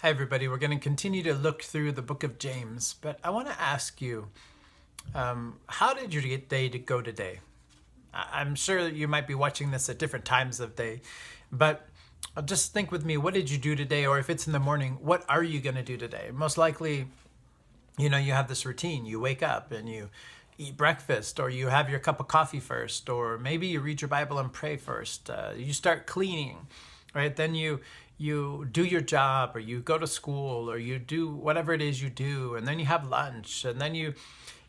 Hi, everybody. We're going to continue to look through the book of James, but I want to ask you, how did your day to go today? I'm sure that you might be watching this at different times of day, but just think with me, what did you do today? Or if it's in the morning, what are you going to do today? Most likely, you have this routine. You wake up and you eat breakfast, or you have your cup of coffee first, or maybe you read your Bible and pray first. You start cleaning, right? Then you do your job, or you go to school, or you do whatever it is you do, and then you have lunch, and then you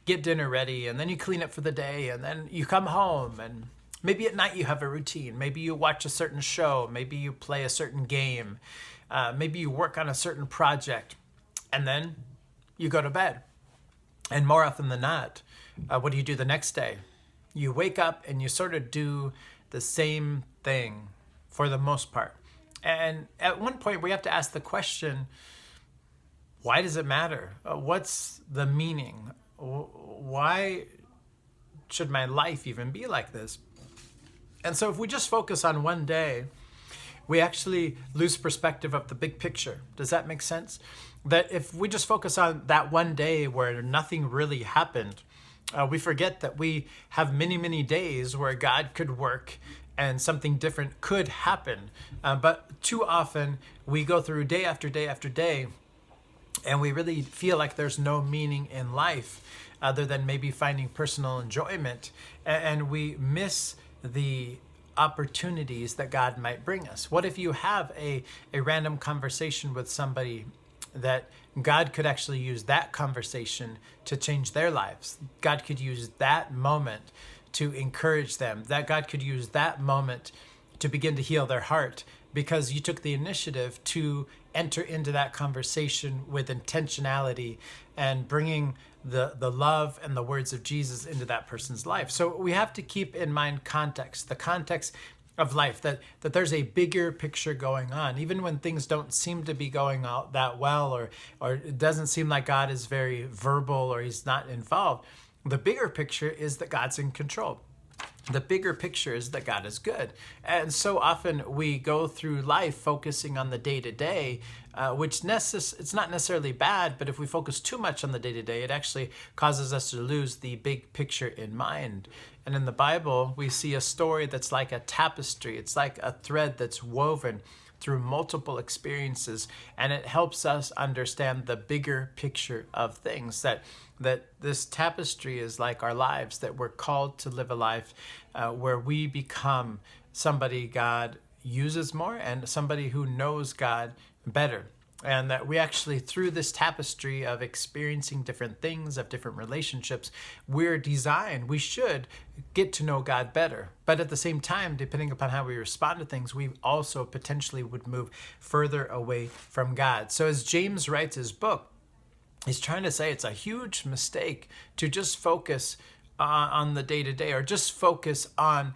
get dinner ready, and then you clean up for the day, and then you come home, and maybe at night you have a routine. Maybe you watch a certain show, maybe you play a certain game, maybe you work on a certain project, and then you go to bed. And more often than not, what do you do the next day? You wake up and you sort of do the same thing for the most part. And at one point, we have to ask the question, why does it matter? What's the meaning? Why should my life even be like this? And so if we just focus on one day, we actually lose perspective of the big picture. Does that make sense? That if we just focus on that one day where nothing really happened, we forget that we have many, many days where God could work and something different could happen. But too often we go through day after day after day, and we really feel like there's no meaning in life other than maybe finding personal enjoyment. And we miss the opportunities that God might bring us. What if you have a random conversation with somebody that God could actually use that conversation to change their lives? God could use that moment to encourage them, that God could use that moment to begin to heal their heart because you took the initiative to enter into that conversation with intentionality and bringing the love and the words of Jesus into that person's life. So we have to keep in mind context, the context of life, that there's a bigger picture going on. Even when things don't seem to be going out that well, or it doesn't seem like God is very verbal or he's not involved, the bigger picture is that God's in control. The bigger picture is that God is good. And so often we go through life focusing on the day-to-day, which it's not necessarily bad, but if we focus too much on the day-to-day, it actually causes us to lose the big picture in mind. And in the Bible, we see a story that's like a tapestry. It's like a thread that's woven through multiple experiences, and it helps us understand the bigger picture of things, that this tapestry is like our lives, that we're called to live a life where we become somebody God uses more and somebody who knows God better. And that we actually, through this tapestry of experiencing different things, of different relationships, we're designed, we should get to know God better. But at the same time, depending upon how we respond to things, we also potentially would move further away from God. So as James writes his book, he's trying to say it's a huge mistake to just focus on the day-to-day, or just focus on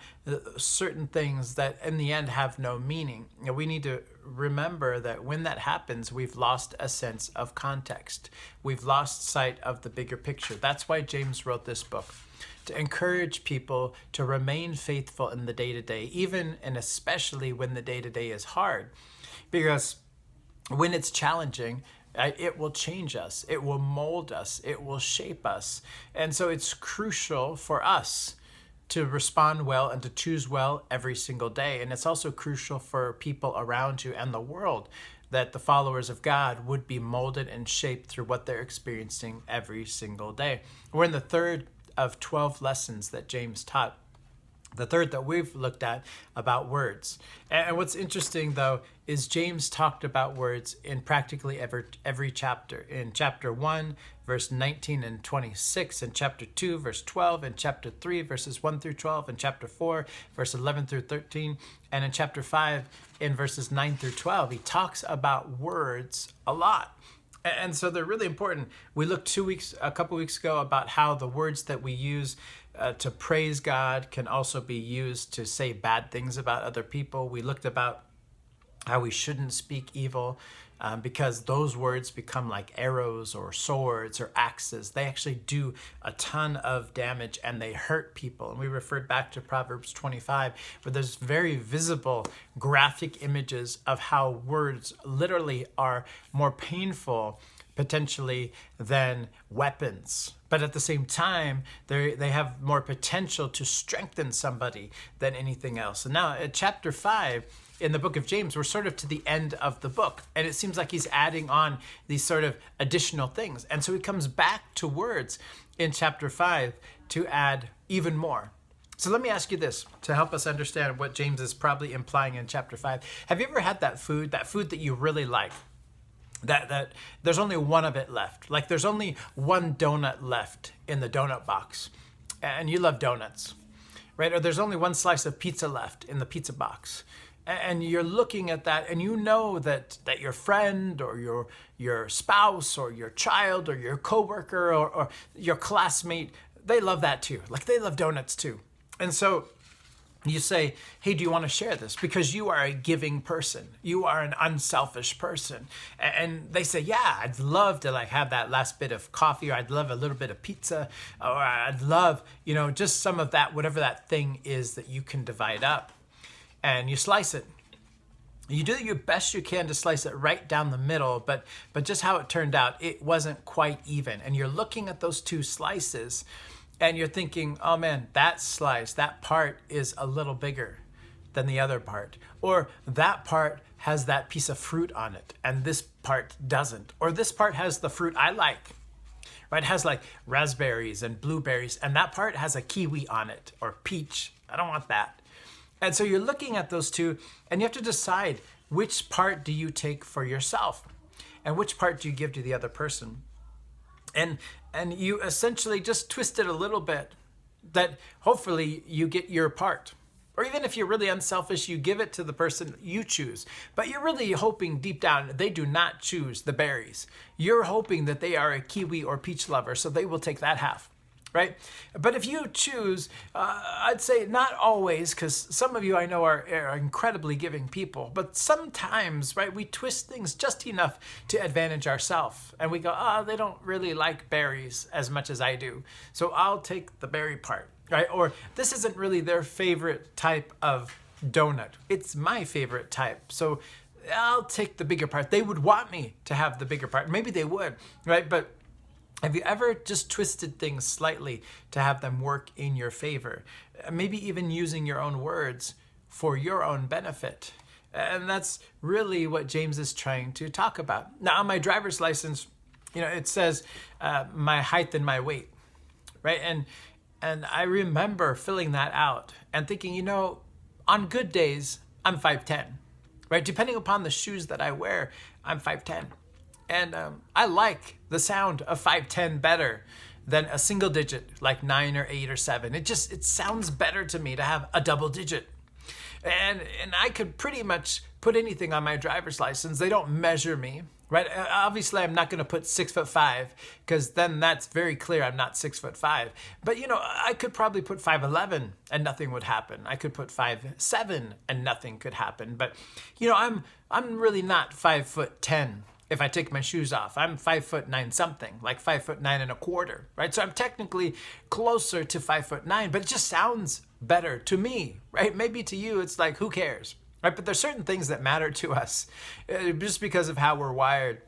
certain things that in the end have no meaning. We need to remember that when that happens, we've lost a sense of context. We've lost sight of the bigger picture. That's why James wrote this book, to encourage people to remain faithful in the day-to-day, even and especially when the day-to-day is hard. Because when it's challenging, it will change us, it will mold us, it will shape us. And so it's crucial for us to respond well and to choose well every single day. And it's also crucial for people around you and the world that the followers of God would be molded and shaped through what they're experiencing every single day. We're in the third of 12 lessons that James taught. The third that we've looked at about words. And what's interesting, though, is James talked about words in practically every chapter. In chapter 1, verse 19 and 26, in chapter 2, verse 12, in chapter 3, verses 1 through 12, in chapter 4, verse 11 through 13, and in chapter 5, in verses 9 through 12. He talks about words a lot. And so they're really important. We looked a couple weeks ago about how the words that we use to praise God can also be used to say bad things about other people. We looked about how we shouldn't speak evil, because those words become like arrows or swords or axes. They actually do a ton of damage and they hurt people. And we referred back to Proverbs 25, where there's very visible graphic images of how words literally are more painful potentially than weapons. But at the same time, they have more potential to strengthen somebody than anything else. And now at chapter 5, in the book of James, we're sort of to the end of the book. And it seems like he's adding on these sort of additional things. And so he comes back to words in chapter 5 to add even more. So let me ask you this to help us understand what James is probably implying in chapter 5. Have you ever had that food that you really like? That there's only one of it left. Like there's only one donut left in the donut box. And you love donuts, right? Or there's only one slice of pizza left in the pizza box. And you're looking at that and you know that your friend or your spouse or your child or your coworker or your classmate, they love that too. Like they love donuts too. And so you say, hey, do you want to share this? Because you are a giving person. You are an unselfish person. And they say, yeah, I'd love to like have that last bit of coffee, or I'd love a little bit of pizza, or I'd love, just some of that, whatever that thing is that you can divide up. And you slice it. You do your best you can to slice it right down the middle, but just how it turned out, it wasn't quite even. And you're looking at those two slices and you're thinking, oh man, that slice, that part is a little bigger than the other part. Or that part has that piece of fruit on it and this part doesn't. Or this part has the fruit I like, right? It has like raspberries and blueberries, and that part has a kiwi on it or peach. I don't want that. And so you're looking at those two and you have to decide which part do you take for yourself and which part do you give to the other person. And you essentially just twist it a little bit that hopefully you get your part. Or even if you're really unselfish, you give it to the person you choose. But you're really hoping deep down they do not choose the berries. You're hoping that they are a kiwi or peach lover, so they will take that half. Right? But if you choose, I'd say not always, because some of you I know are incredibly giving people, but sometimes, right, we twist things just enough to advantage ourselves. And we go, they don't really like berries as much as I do, so I'll take the berry part, right? Or this isn't really their favorite type of donut. It's my favorite type, so I'll take the bigger part. They would want me to have the bigger part. Maybe they would, right? But have you ever just twisted things slightly to have them work in your favor? Maybe even using your own words for your own benefit. And that's really what James is trying to talk about. Now, on my driver's license, it says my height and my weight, right? And I remember filling that out and thinking, on good days, I'm 5'10", right? Depending upon the shoes that I wear, I'm 5'10". And I like the sound of 5'10" better than a single digit like 9 or 8 or 7. It sounds better to me to have a double digit. And I could pretty much put anything on my driver's license. They don't measure me, right? Obviously, I'm not going to put 6'5", because then that's very clear I'm not 6'5". But I could probably put 5'11" and nothing would happen. I could put 5'7" and nothing could happen. But I'm really not 5'10". If I take my shoes off, I'm 5'9" something, like 5'9.25", right? So I'm technically closer to 5'9", but it just sounds better to me, right? Maybe to you, it's like, who cares, right? But there's certain things that matter to us just because of how we're wired.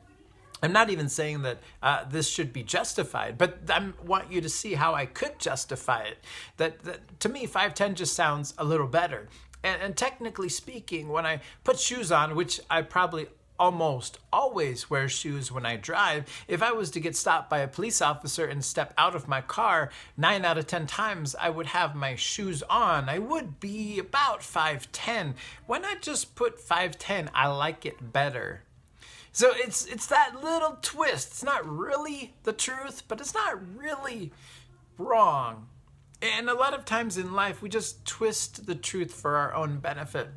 I'm not even saying that this should be justified, but I want you to see how I could justify it. That to me, 5'10" just sounds a little better. And technically speaking, when I put shoes on, which I probably almost always wear shoes when I drive. If I was to get stopped by a police officer and step out of my car, 9 out of 10 times I would have my shoes on. I would be about 5'10". Why not just put 5'10"? I like it better. So it's that little twist. It's not really the truth, but it's not really wrong. And a lot of times in life, we just twist the truth for our own benefit.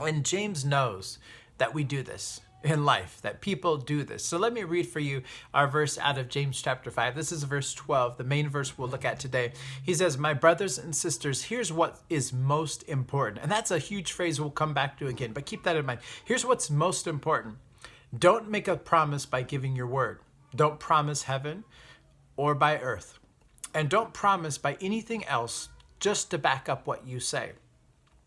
And James knows that we do this. in life, that people do this. So let me read for you our verse out of James chapter 5. This is verse 12, the main verse we'll look at today. He says, "My brothers and sisters, here's what is most important." And that's a huge phrase we'll come back to again, but keep that in mind. Here's what's most important. Don't make a promise by giving your word. Don't promise heaven or by earth. And don't promise by anything else just to back up what you say.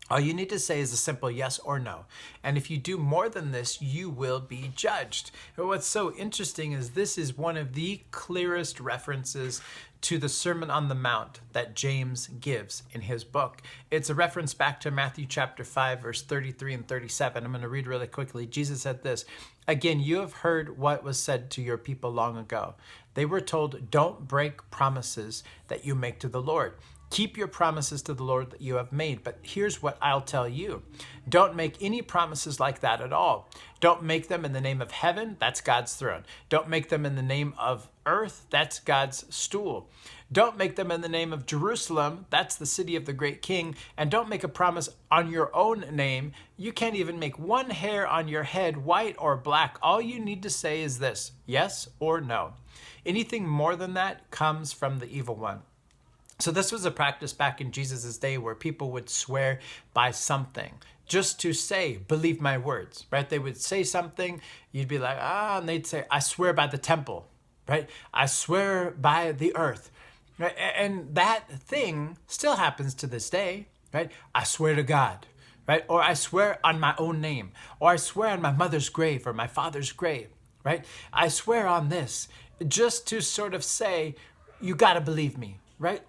All you need to say is a simple yes or no. And if you do more than this, you will be judged. But what's so interesting is this is one of the clearest references to the Sermon on the Mount that James gives in his book. It's a reference back to Matthew chapter 5, verse 33 and 37. I'm going to read really quickly. Jesus said this, "Again, you have heard what was said to your people long ago. They were told, 'Don't break promises that you make to the Lord. Keep your promises to the Lord that you have made.' But here's what I'll tell you. Don't make any promises like that at all. Don't make them in the name of heaven. That's God's throne. Don't make them in the name of earth. That's God's stool. Don't make them in the name of Jerusalem. That's the city of the great king. And don't make a promise on your own name. You can't even make one hair on your head white or black. All you need to say is this, yes or no. Anything more than that comes from the evil one." So this was a practice back in Jesus' day where people would swear by something just to say, "Believe my words," right? They would say something, you'd be like, and they'd say, "I swear by the temple," right? "I swear by the earth," right? And that thing still happens to this day, right? "I swear to God," right? Or "I swear on my own name," or "I swear on my mother's grave or my father's grave," right? "I swear on this," just to sort of say, "You got to believe me," right?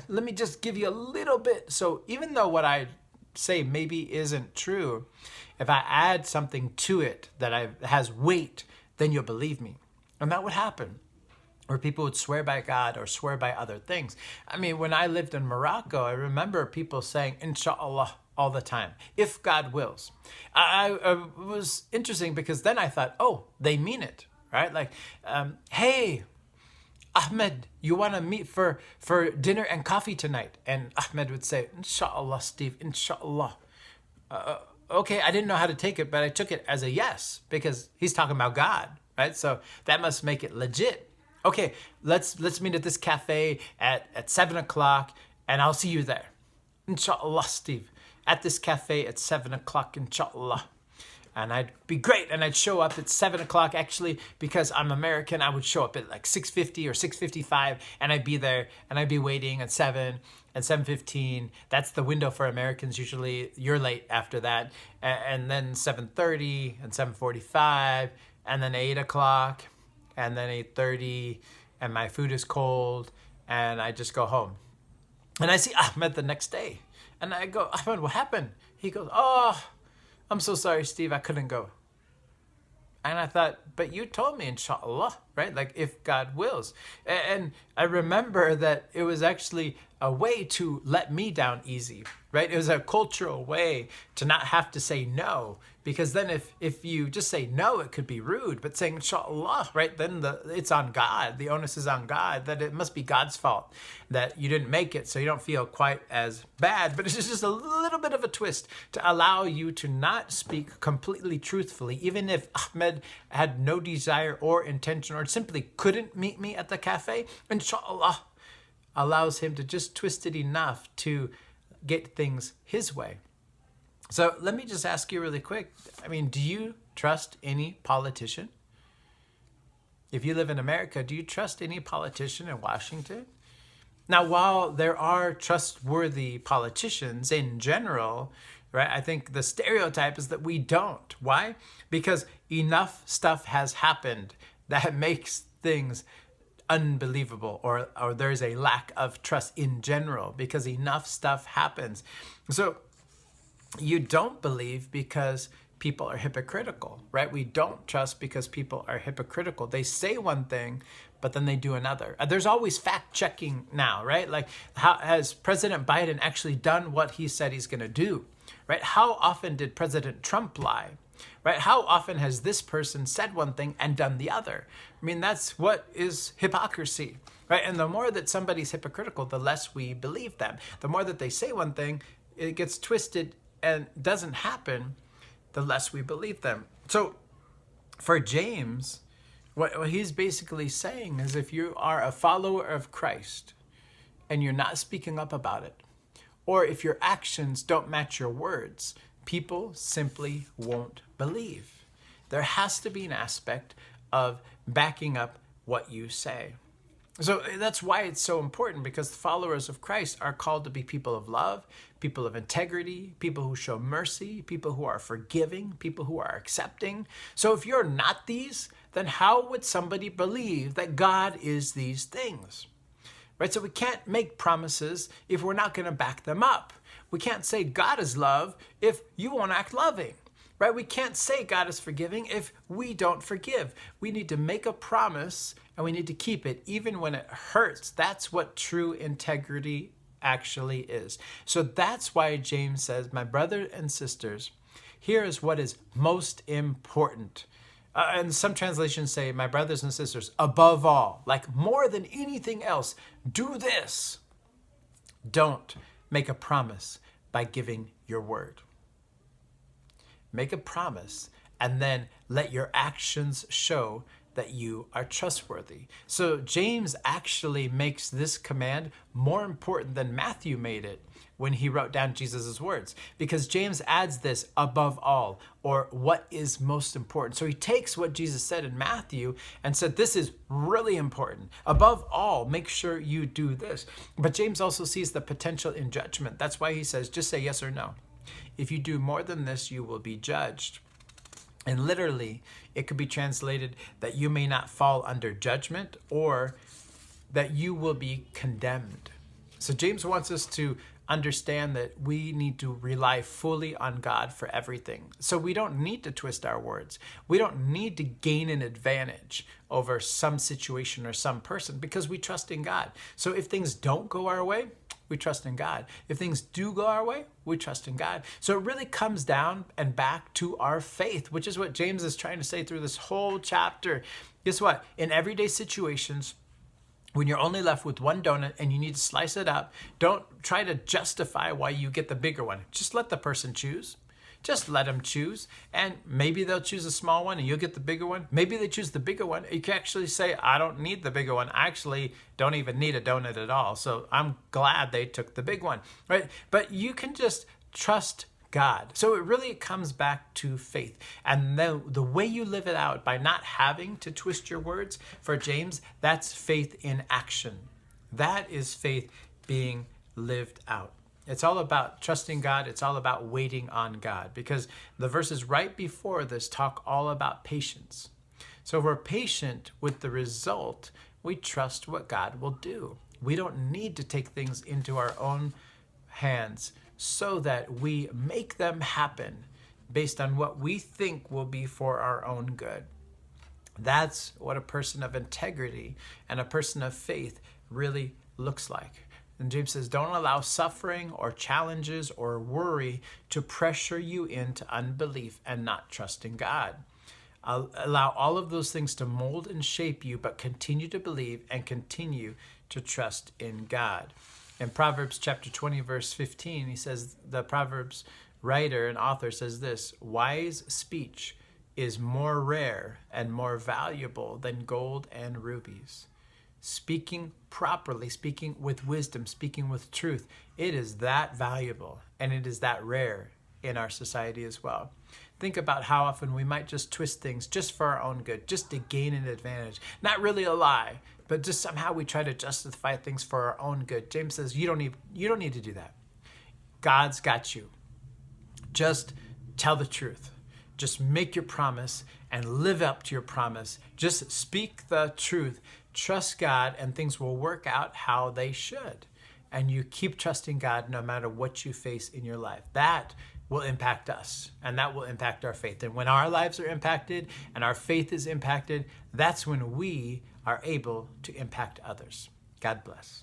Let me just give you a little bit. So even though what I say maybe isn't true, if I add something to it that has weight, then you'll believe me. And that would happen, or people would swear by God or swear by other things. I mean, when I lived in Morocco, I remember people saying, "Inshallah," all the time, "if God wills." I was interesting because then I thought, oh, they mean it, right? Like, "Hey, Ahmed, you want to meet for dinner and coffee tonight?" And Ahmed would say, "Inshallah, Steve, inshallah." Okay, I didn't know how to take it, but I took it as a yes because he's talking about God, right? So that must make it legit. "Okay, let's meet at this cafe at 7 o'clock, and I'll see you there. Inshallah, Steve, at this cafe at 7 o'clock, inshallah." And I'd be great, and I'd show up at 7 o'clock. Actually, because I'm American, I would show up at like 6:50 or 6:55, and I'd be there, and I'd be waiting at 7 and 7:15. That's the window for Americans. Usually, you're late after that, and then 7:30 and 7:45, and then 8 o'clock, and then 8:30, and my food is cold, and I just go home. And I see Ahmed the next day, and I go, "Ahmed, what happened?" He goes, "Oh, I'm so sorry, Steve, I couldn't go." And I thought, but you told me, inshallah, right? Like, if God wills. And I remember that it was actually a way to let me down easy, right? It was a cultural way to not have to say no, because then if you just say no, it could be rude. But saying inshallah, right? Then it's on God. The onus is on God, that it must be God's fault that you didn't make it, so you don't feel quite as bad. But it's just a little bit of a twist to allow you to not speak completely truthfully, even if Ahmed had no desire or intention or simply couldn't meet me at the cafe. Inshallah allows him to just twist it enough to get things his way. So let me just ask you really quick. I mean, do you trust any politician? If you live in America, do you trust any politician in Washington? Now, while there are trustworthy politicians in general, right, I think the stereotype is that we don't. Why? Because enough stuff has happened that makes things unbelievable, or there's a lack of trust in general because enough stuff happens. So you don't believe because people are hypocritical, right? We don't trust because people are hypocritical. They say one thing, but then they do another. There's always fact checking now, right? Like, how has President Biden actually done what he said he's going to do, right? How often did President Trump lie? Right? How often has this person said one thing and done the other? I mean, that's what is hypocrisy, right? And the more that somebody's hypocritical, the less we believe them. The more that they say one thing, it gets twisted and doesn't happen, the less we believe them. So For James, what he's basically saying is if you are a follower of Christ and you're not speaking up about it, or if your actions don't match your words, people simply won't believe. There has to be an aspect of backing up what you say. So that's why it's so important, because the followers of Christ are called to be people of love, people of integrity, people who show mercy, people who are forgiving, people who are accepting. So if you're not these, then how would somebody believe that God is these things? Right? So we can't make promises if we're not going to back them up. We can't say God is love if you won't act loving. Right? We can't say God is forgiving if we don't forgive. We need to make a promise and we need to keep it even when it hurts. That's what true integrity actually is. So that's why James says, my brothers and sisters, here is what is most important. And some translations say, my brothers and sisters, above all, like more than anything else, do this. Don't make a promise by giving your word. Make a promise, and then let your actions show that you are trustworthy. So James actually makes this command more important than Matthew made it when he wrote down Jesus' words, because James adds this above all, or what is most important. So he takes what Jesus said in Matthew and said, this is really important. Above all, make sure you do this. But James also sees the potential in judgment. That's why he says, just say yes or no. If you do more than this, you will be judged. And literally, it could be translated that you may not fall under judgment, or that you will be condemned. So James wants us to understand that we need to rely fully on God for everything. So we don't need to twist our words. We don't need to gain an advantage over some situation or some person, because we trust in God. So if things don't go our way, we trust in God. If things do go our way, we trust in God. So it really comes down and back to our faith, which is what James is trying to say through this whole chapter. Guess what? In everyday situations, when you're only left with one donut and you need to slice it up, don't try to justify why you get the bigger one. Just let the person choose. Just let them choose. And maybe they'll choose a small one and you'll get the bigger one. Maybe they choose the bigger one. You can actually say, I don't need the bigger one. I actually don't even need a donut at all. So I'm glad they took the big one, right? But you can just trust God. So it really comes back to faith. And the way you live it out by not having to twist your words, for James, that's faith in action. That is faith being lived out. It's all about trusting God. It's all about waiting on God, because the verses right before this talk all about patience. So if we're patient with the result, we trust what God will do. We don't need to take things into our own hands so that we make them happen based on what we think will be for our own good. That's what a person of integrity and a person of faith really looks like. And James says, don't allow suffering or challenges or worry to pressure you into unbelief and not trusting God. Allow all of those things to mold and shape you, but continue to believe and continue to trust in God. In Proverbs chapter 20, verse 15, he says, the Proverbs writer and author says this, wise speech is more rare and more valuable than gold and rubies. Speaking properly, speaking with wisdom, speaking with truth, it is that valuable and it is that rare in our society as well. Think about how often we might just twist things just for our own good, just to gain an advantage. Not really a lie, but just somehow we try to justify things for our own good. James says you don't need to do that. God's got you. Just tell the truth. Just make your promise and live up to your promise. Just speak the truth. Trust God, and things will work out how they should. And you keep trusting God no matter what you face in your life. That will impact us, and that will impact our faith. And when our lives are impacted and our faith is impacted, that's when we are able to impact others. God bless.